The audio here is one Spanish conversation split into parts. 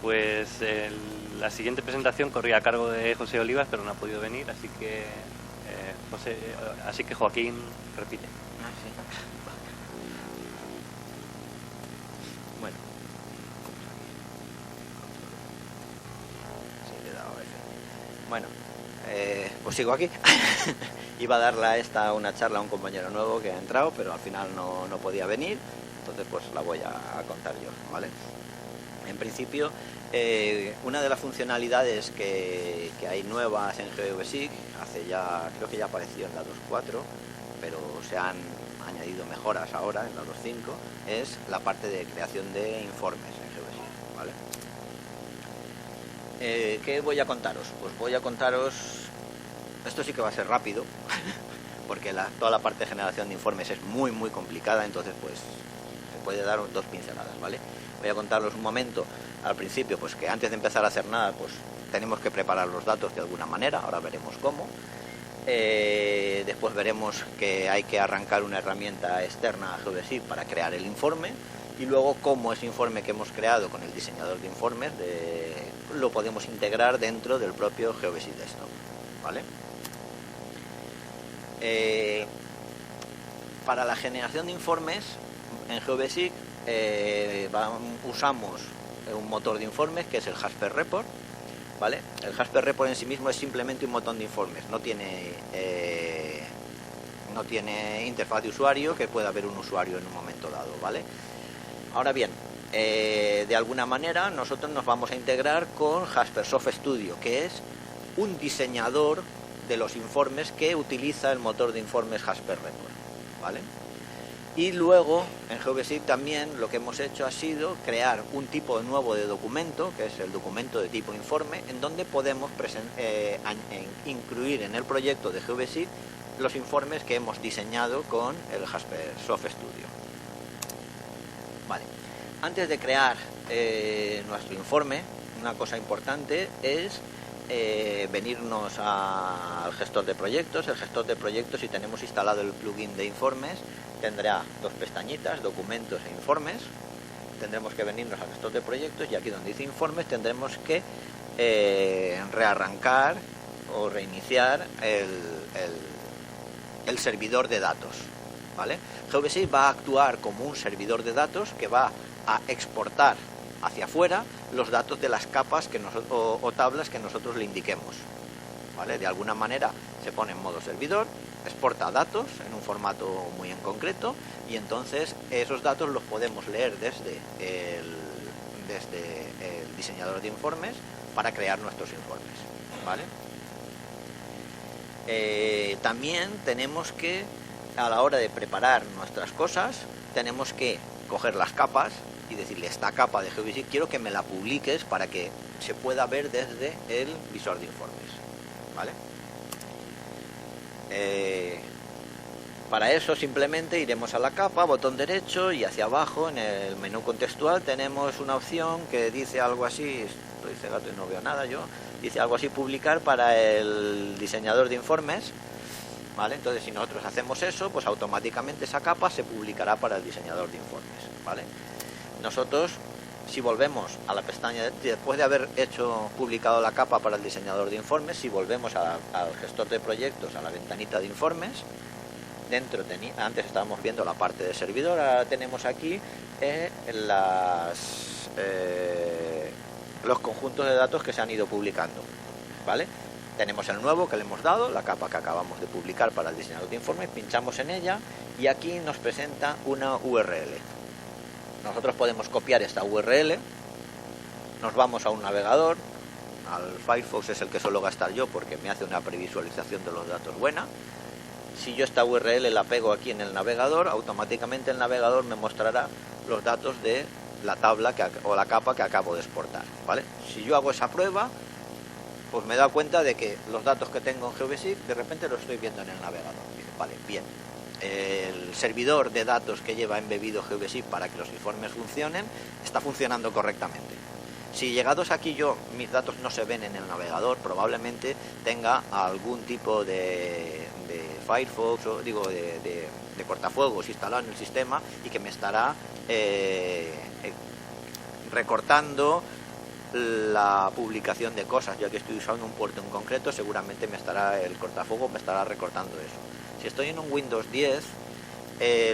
Pues la siguiente presentación corría a cargo de José Olivas, pero no ha podido venir, así que Joaquín repite. Sí. Bueno. Sí, le he dado F. Bueno, pues sigo aquí. Iba a darle una charla a un compañero nuevo que ha entrado, pero al final no podía venir, entonces pues la voy a contar yo, ¿vale? En principio, una de las funcionalidades que hay nuevas en GeoBasic, creo que ya apareció en la 2.4, pero se han añadido mejoras ahora en la 2.5, es la parte de creación de informes en GeoBasic, ¿vale? ¿Qué voy a contaros? Pues voy a contaros, esto sí que va a ser rápido, porque toda la parte de generación de informes es muy complicada, entonces pues se puede dar 2 pinceladas, ¿vale? Voy a contaros un momento al principio, pues que antes de empezar a hacer nada, pues tenemos que preparar los datos de alguna manera, ahora veremos cómo. Después veremos que hay que arrancar una herramienta externa a GeoBasic para crear el informe, y luego cómo ese informe que hemos creado con el diseñador de informes lo podemos integrar dentro del propio GeoBasic Desktop, ¿vale? Para la generación de informes en GeoBasic usamos un motor de informes que es el Jasper Report, ¿vale? El Jasper Report en sí mismo es simplemente un montón de informes, no tiene interfaz de usuario, que pueda ver un usuario en un momento dado, ¿vale? Ahora bien, de alguna manera nosotros nos vamos a integrar con Jaspersoft Studio, que es un diseñador de los informes que utiliza el motor de informes Jasper Report, ¿vale? Y luego en GeoBasic también lo que hemos hecho ha sido crear un tipo nuevo de documento, que es el documento de tipo informe, en donde podemos incluir en el proyecto de GeoBasic los informes que hemos diseñado con el Jaspersoft Studio. Vale. Antes de crear nuestro informe, una cosa importante es venirnos al gestor de proyectos. El gestor de proyectos, si tenemos instalado el plugin de informes, tendrá 2 pestañitas, documentos e informes. Tendremos que venirnos al gestor de proyectos y aquí donde dice informes tendremos que rearrancar o reiniciar el servidor de datos, ¿vale? GeoBasic va a actuar como un servidor de datos que va a exportar hacia afuera los datos de las capas o tablas que nosotros le indiquemos, ¿vale? De alguna manera se pone en modo servidor, exporta datos en un formato muy en concreto, y entonces esos datos los podemos leer desde el diseñador de informes para crear nuestros informes, ¿vale? También tenemos que, a la hora de preparar nuestras cosas, tenemos que coger las capas y decirle: esta capa de GeoBasic quiero que me la publiques para que se pueda ver desde el visor de informes, ¿vale? Para eso simplemente iremos a la capa, botón derecho, y hacia abajo en el menú contextual tenemos una opción que dice algo así, estoy cegado y no veo nada yo, dice algo así: publicar para el diseñador de informes, ¿vale? Entonces si nosotros hacemos eso, pues automáticamente esa capa se publicará para el diseñador de informes, ¿vale? Nosotros, si volvemos a la pestaña, después de haber publicado la capa para el diseñador de informes, si volvemos al gestor de proyectos, a la ventanita de informes, dentro antes estábamos viendo la parte de servidor, ahora tenemos aquí los conjuntos de datos que se han ido publicando, ¿vale? Tenemos el nuevo que le hemos dado, la capa que acabamos de publicar para el diseñador de informes, pinchamos en ella y aquí nos presenta una URL. Nosotros podemos copiar esta URL, nos vamos a un navegador, al Firefox es el que suelo gastar yo porque me hace una previsualización de los datos buena. Si yo esta URL la pego aquí en el navegador, automáticamente el navegador me mostrará los datos de la tabla o la capa que acabo de exportar, ¿vale? Si yo hago esa prueba, pues me he dado cuenta de que los datos que tengo en GeoBasic de repente los estoy viendo en el navegador. Dice: vale, bien. El servidor de datos que lleva embebido GeoBasic para que los informes funcionen está funcionando correctamente. Si llegados aquí mis datos no se ven en el navegador, probablemente tenga algún tipo de Firefox, o digo de cortafuegos instalado en el sistema, y que me estará recortando la publicación de cosas. Ya que estoy usando un puerto en concreto, seguramente el cortafuegos me estará recortando eso. Si estoy en un Windows 10,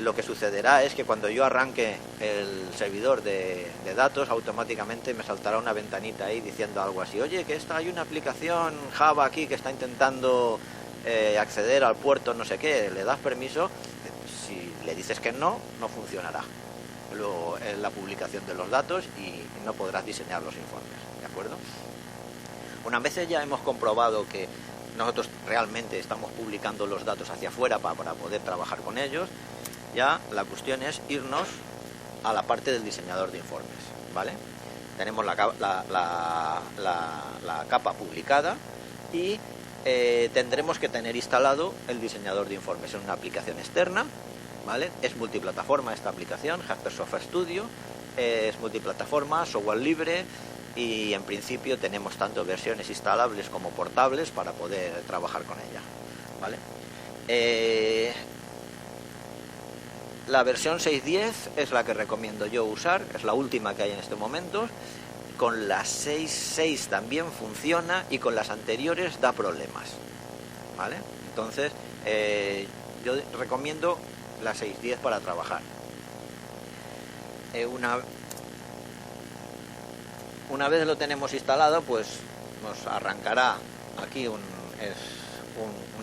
lo que sucederá es que cuando yo arranque el servidor de datos, automáticamente me saltará una ventanita ahí diciendo algo así: oye, que hay una aplicación Java aquí que está intentando acceder al puerto no sé qué, ¿le das permiso? Si le dices que no, no funcionará la publicación de los datos y no podrás diseñar los informes, ¿de acuerdo? Una vez ya hemos comprobado que nosotros realmente estamos publicando los datos hacia afuera para poder trabajar con ellos, ya la cuestión es irnos a la parte del diseñador de informes, ¿vale? Tenemos la capa publicada y tendremos que tener instalado el diseñador de informes en una aplicación externa, ¿vale? Es multiplataforma esta aplicación, Jaspersoft Studio, es multiplataforma, software libre, y en principio tenemos tanto versiones instalables como portables para poder trabajar con ella, ¿vale? La versión 6.10 es la que recomiendo yo usar, es la última que hay en este momento. Con la 6.6 también funciona y con las anteriores da problemas, ¿vale? Entonces yo recomiendo la 6.10 para trabajar. Una vez lo tenemos instalado, pues nos arrancará aquí una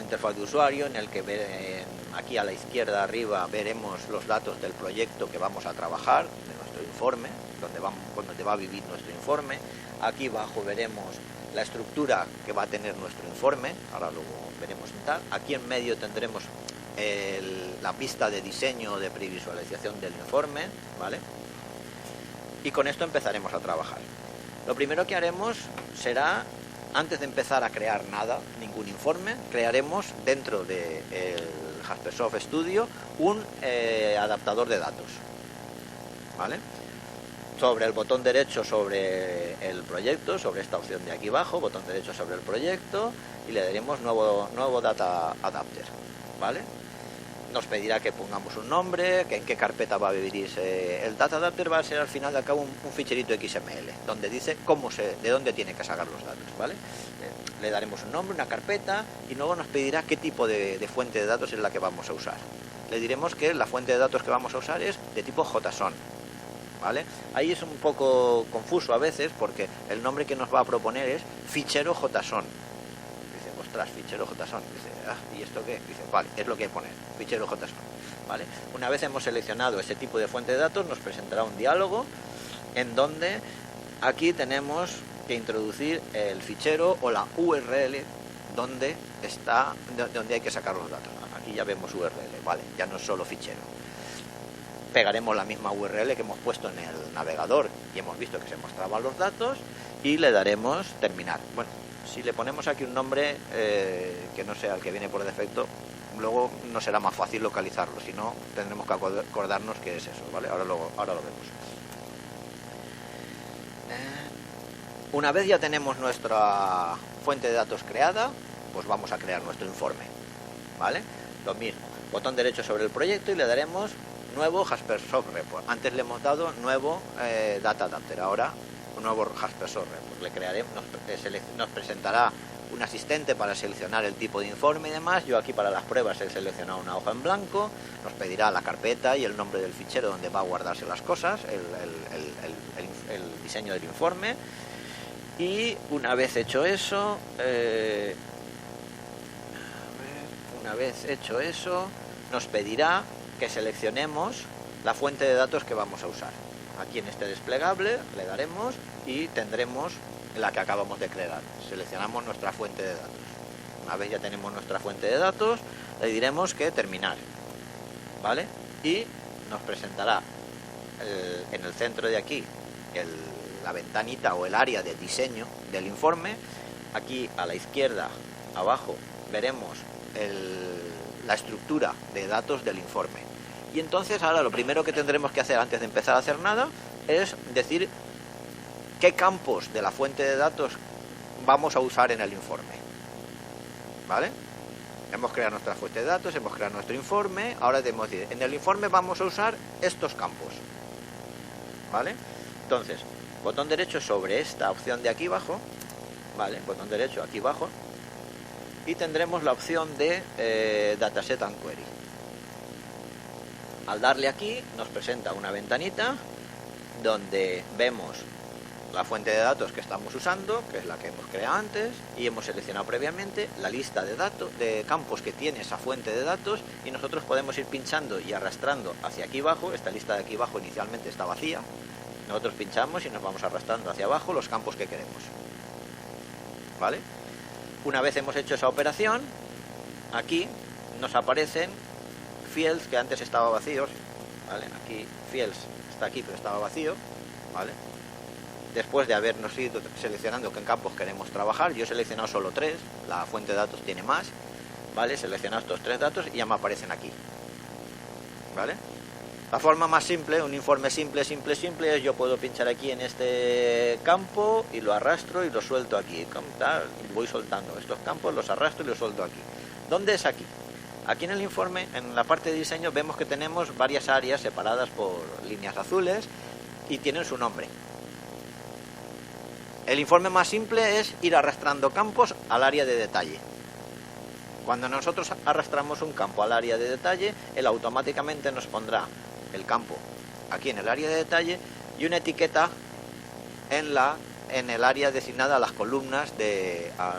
interfaz de usuario en el que aquí a la izquierda arriba veremos los datos del proyecto que vamos a trabajar, de nuestro informe, donde va a vivir nuestro informe. Aquí abajo veremos la estructura que va a tener nuestro informe, ahora luego veremos en tal. Aquí en medio tendremos la pista de diseño de previsualización del informe, ¿vale? Y con esto empezaremos a trabajar. Lo primero que haremos será, antes de empezar a crear ningún informe, crearemos dentro del Jaspersoft Studio un adaptador de datos, ¿vale? Sobre el botón derecho sobre el proyecto, sobre esta opción de aquí abajo, botón derecho sobre el proyecto, y le daremos nuevo Data Adapter, ¿vale? Nos pedirá que pongamos un nombre, que en qué carpeta va a vivir el Data Adapter. Va a ser al final de cabo un ficherito XML, donde dice de dónde tiene que sacar los datos, ¿vale? Le daremos un nombre, una carpeta, y luego nos pedirá qué tipo de fuente de datos es la que vamos a usar. Le diremos que la fuente de datos que vamos a usar es de tipo JSON, ¿vale? Ahí es un poco confuso a veces, porque el nombre que nos va a proponer es fichero JSON. Dice, ostras, fichero JSON. Dice, ¿y esto qué? Dice, vale, es lo que hay que poner, fichero JSON, ¿vale? Una vez hemos seleccionado ese tipo de fuente de datos, nos presentará un diálogo en donde aquí tenemos que introducir el fichero o la URL donde hay que sacar los datos. Aquí ya vemos URL, vale, ya no es solo fichero. Pegaremos la misma URL que hemos puesto en el navegador y hemos visto que se mostraban los datos, y le daremos terminar. Bueno, si le ponemos aquí un nombre que no sea el que viene por defecto, luego no será más fácil localizarlo, si no tendremos que acordarnos que es eso, ¿vale? Ahora lo vemos. Una vez ya tenemos nuestra fuente de datos creada, pues vamos a crear nuestro informe, ¿vale? Lo mismo, botón derecho sobre el proyecto y le daremos nuevo Jaspersoft Report. Antes le hemos dado nuevo Data Adapter, ahora un nuevo Jaspersoft Report. Le crearemos, nos presentará un asistente para seleccionar el tipo de informe y demás. Yo aquí para las pruebas he seleccionado una hoja en blanco. Nos pedirá la carpeta y el nombre del fichero donde va a guardarse las cosas, el diseño del informe. Y una vez hecho eso, nos pedirá que seleccionemos la fuente de datos que vamos a usar. Aquí en este desplegable le daremos y tendremos la que acabamos de crear. Seleccionamos nuestra fuente de datos. Una vez ya tenemos nuestra fuente de datos, le diremos que terminar, ¿vale? Y nos presentará en el centro de aquí la ventanita o el área de diseño del informe. Aquí a la izquierda abajo veremos la estructura de datos del informe. Y entonces ahora lo primero que tendremos que hacer antes de empezar a hacer nada es decir qué campos de la fuente de datos vamos a usar en el informe, ¿vale? Hemos creado nuestra fuente de datos, hemos creado nuestro informe, ahora debemos decir, en el informe vamos a usar estos campos, ¿vale? Entonces, botón derecho sobre esta opción de aquí abajo, ¿vale? Botón derecho aquí abajo, y tendremos la opción de Dataset and Query. Al darle aquí nos presenta una ventanita donde vemos la fuente de datos que estamos usando, que es la que hemos creado antes, y hemos seleccionado previamente la lista de datos, de campos que tiene esa fuente de datos, y nosotros podemos ir pinchando y arrastrando hacia aquí abajo. Esta lista de aquí abajo inicialmente está vacía, nosotros pinchamos y nos vamos arrastrando hacia abajo los campos que queremos, ¿vale? Una vez hemos hecho esa operación, aquí nos aparecen fields que antes estaban vacíos, ¿vale? Aquí fields está aquí pero estaba vacío, ¿vale? Después de habernos ido seleccionando qué campos queremos trabajar, yo he seleccionado solo 3, la fuente de datos tiene más, ¿vale? He seleccionado estos 3 datos y ya me aparecen aquí, ¿vale? La forma más simple, un informe simple, es yo puedo pinchar aquí en este campo y lo arrastro y lo suelto aquí, voy soltando estos campos, los arrastro y los suelto aquí. ¿Dónde es aquí? Aquí en el informe, en la parte de diseño, vemos que tenemos varias áreas separadas por líneas azules y tienen su nombre. El informe más simple es ir arrastrando campos al área de detalle. Cuando nosotros arrastramos un campo al área de detalle, él automáticamente nos pondrá el campo aquí en el área de detalle y una etiqueta en el área designada a las columnas a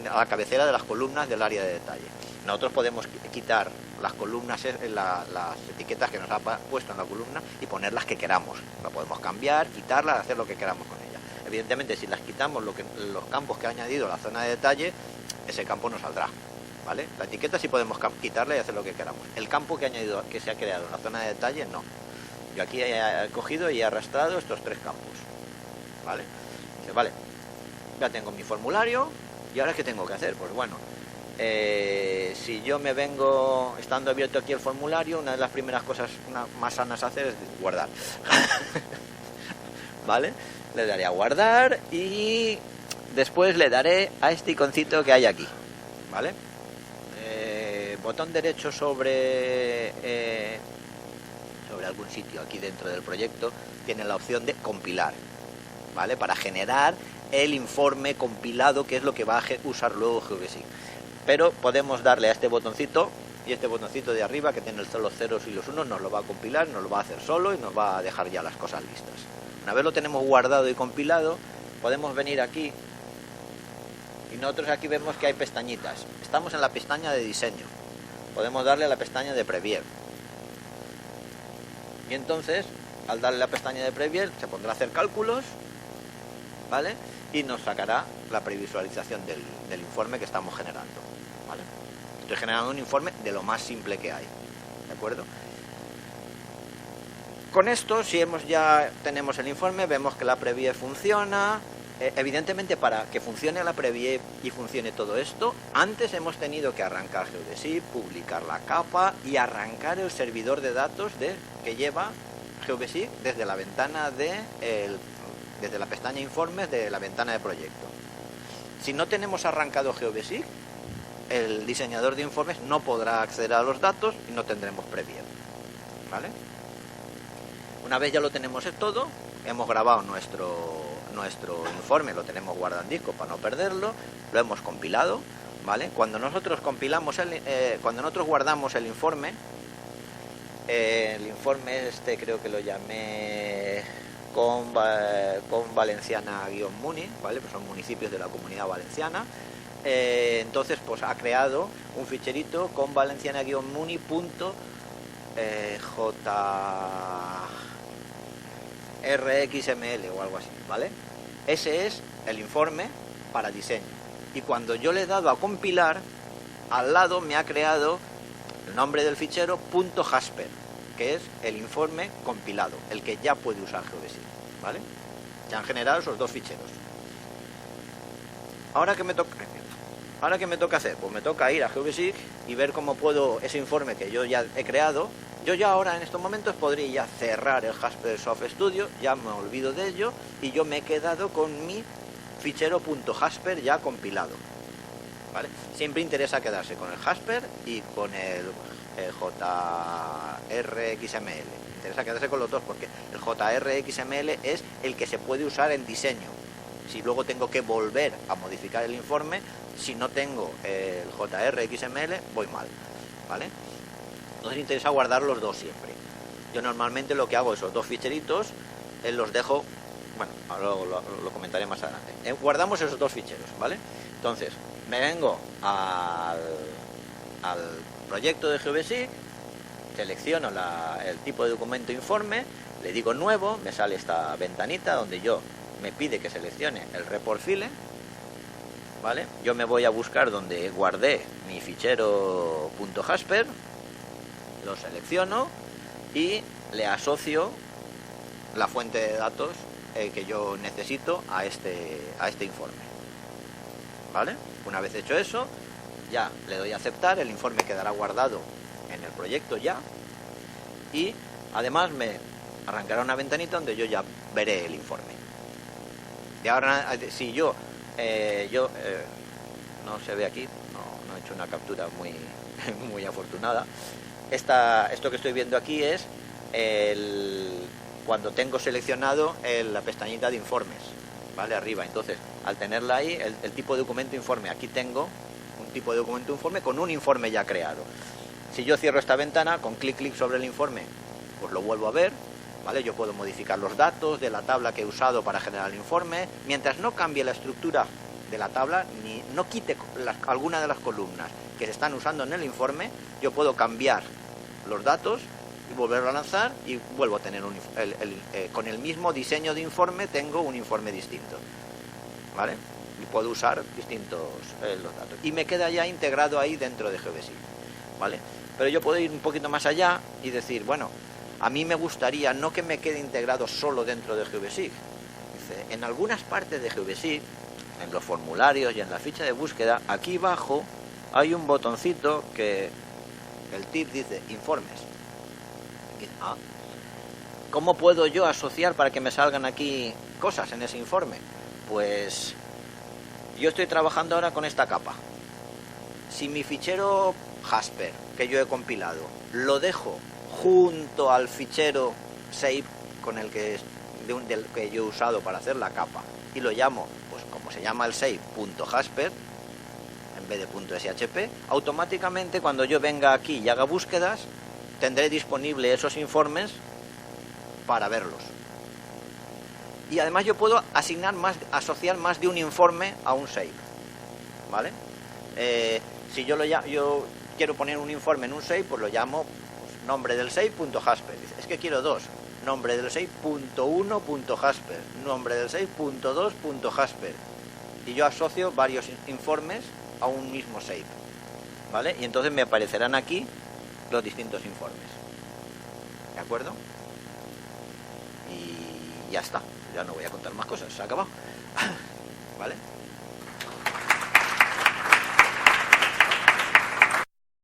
la cabecera de las columnas del área de detalle. Nosotros podemos quitar las columnas, las etiquetas que nos ha puesto en la columna y poner las que queramos. La podemos cambiar, quitarlas, hacer lo que queramos con ella. Evidentemente, si las quitamos los campos que ha añadido la zona de detalle, ese campo no saldrá, ¿vale? La etiqueta sí podemos quitarla y hacer lo que queramos. El campo que se ha creado en la zona de detalle, no. Yo aquí he cogido y he arrastrado estos 3 campos, ¿vale? Dice, vale, ya tengo mi formulario y ahora ¿qué tengo que hacer? Pues bueno, si yo me vengo, estando abierto aquí el formulario, una de las primeras cosas más sanas a hacer es guardar. ¿Vale? Le daré a guardar y después le daré a este iconcito que hay aquí, ¿vale? Botón derecho sobre algún sitio aquí dentro del proyecto tiene la opción de compilar, ¿vale? Para generar el informe compilado, que es lo que va a usar luego GeoGeSig. Pero podemos darle a este botoncito, y este botoncito de arriba que tiene los ceros y los unos nos lo va a compilar, nos lo va a hacer solo y nos va a dejar ya las cosas listas. Una vez lo tenemos guardado y compilado, podemos venir aquí y nosotros aquí vemos que hay pestañitas. Estamos en la pestaña de diseño, podemos darle a la pestaña de Preview y entonces al darle a la pestaña de Preview se pondrá a hacer cálculos, ¿vale? Y nos sacará la previsualización del informe que estamos generando, ¿vale? Estoy generando un informe de lo más simple que hay, ¿de acuerdo? Con esto, si ya tenemos el informe, vemos que la preview funciona. Evidentemente, para que funcione la preview y funcione todo esto, antes hemos tenido que arrancar GeoGeSig, publicar la capa y arrancar el servidor de datos que lleva GeoGeSig desde la ventana desde la pestaña informes de la ventana de proyecto. Si no tenemos arrancado GeoGeSig, el diseñador de informes no podrá acceder a los datos y no tendremos preview, ¿vale? Una vez ya lo tenemos todo, hemos grabado nuestro informe, lo tenemos guardado en disco para no perderlo, lo hemos compilado, ¿vale? Cuando nosotros guardamos el informe este creo que lo llamé con Valenciana-Muni, ¿vale? Pues son municipios de la Comunidad Valenciana. Entonces pues ha creado un ficherito con valenciana-muni.jrxml o algo así, ¿vale? Ese es el informe para diseño. Y cuando yo le he dado a compilar, al lado me ha creado el nombre del fichero .jasper, que es el informe compilado, el que ya puede usar GeoGeSig, ¿vale? Ya han generado esos 2 ficheros. Ahora que me toca hacer, pues me toca ir a GeoGeSig y ver cómo puedo ese informe que yo ya he creado. Yo ya ahora en estos momentos podría ya cerrar el Jasper Soft Studio, ya me olvido de ello y yo me he quedado con mi fichero .jasper ya compilado, ¿vale? Siempre interesa quedarse con el Jasper y con el JRXML. Interesa quedarse con los dos porque el JRXML es el que se puede usar en diseño. Si luego tengo que volver a modificar el informe, si no tengo el JRXML, voy mal, ¿vale? Entonces interesa guardar los dos siempre. Yo normalmente lo que hago, esos dos ficheritos, los dejo, bueno, ahora lo comentaré más adelante. Guardamos esos dos ficheros, ¿vale? Entonces, me vengo al proyecto de GeoBasic, selecciono el tipo de documento informe, le digo nuevo, me sale esta ventanita donde me pide que seleccione el report file, ¿vale? Yo me voy a buscar donde guardé mi fichero .jasper, lo selecciono y le asocio la fuente de datos que yo necesito a este informe, ¿vale? Una vez hecho eso, ya le doy a aceptar, el informe quedará guardado en el proyecto ya, y además me arrancará una ventanita donde yo ya veré el informe. Y ahora, si no se ve aquí, no he hecho una captura muy afortunada. Esto que estoy viendo aquí es cuando tengo seleccionado la pestañita de informes, ¿vale? Arriba. Entonces, al tenerla ahí, el tipo de documento informe, aquí tengo un tipo de documento informe con un informe ya creado. Si yo cierro esta ventana, con clic sobre el informe, pues lo vuelvo a ver, ¿vale? Yo puedo modificar los datos de la tabla que he usado para generar el informe, mientras no cambie la estructura de la tabla, ni no quite alguna de las columnas que se están usando en el informe, yo puedo cambiar los datos y volverlo a lanzar y vuelvo a tener con el mismo diseño de informe tengo un informe distinto, ¿vale? Y puedo usar distintos los datos y me queda ya integrado ahí dentro de GeoBasic, ¿vale? Pero yo puedo ir un poquito más allá y decir, bueno, a mí me gustaría no que me quede integrado solo dentro de GeoBasic. Dice, en algunas partes de GeoBasic, en los formularios y en la ficha de búsqueda, aquí abajo hay un botoncito que el tip dice informes. ¿Cómo puedo yo asociar para que me salgan aquí cosas en ese informe? Pues yo estoy trabajando ahora con esta capa. Si mi fichero Jasper que yo he compilado lo dejo junto al fichero save con el que del que yo he usado para hacer la capa y lo llamo, pues como se llama el save.jasper en vez de .shp, automáticamente cuando yo venga aquí y haga búsquedas tendré disponible esos informes para verlos. Y además yo puedo asociar más de un informe a un save, ¿vale? Si yo quiero poner un informe en un save, pues lo llamo nombre del save.jasper. Es que quiero dos. Nombre del save.1.jasper, nombre del save.2.jasper. Y yo asocio varios informes a un mismo save, ¿vale? Y entonces me aparecerán aquí los distintos informes. ¿De acuerdo? Y ya está. Ya no voy a contar más cosas. Se ha acabado. ¿Vale?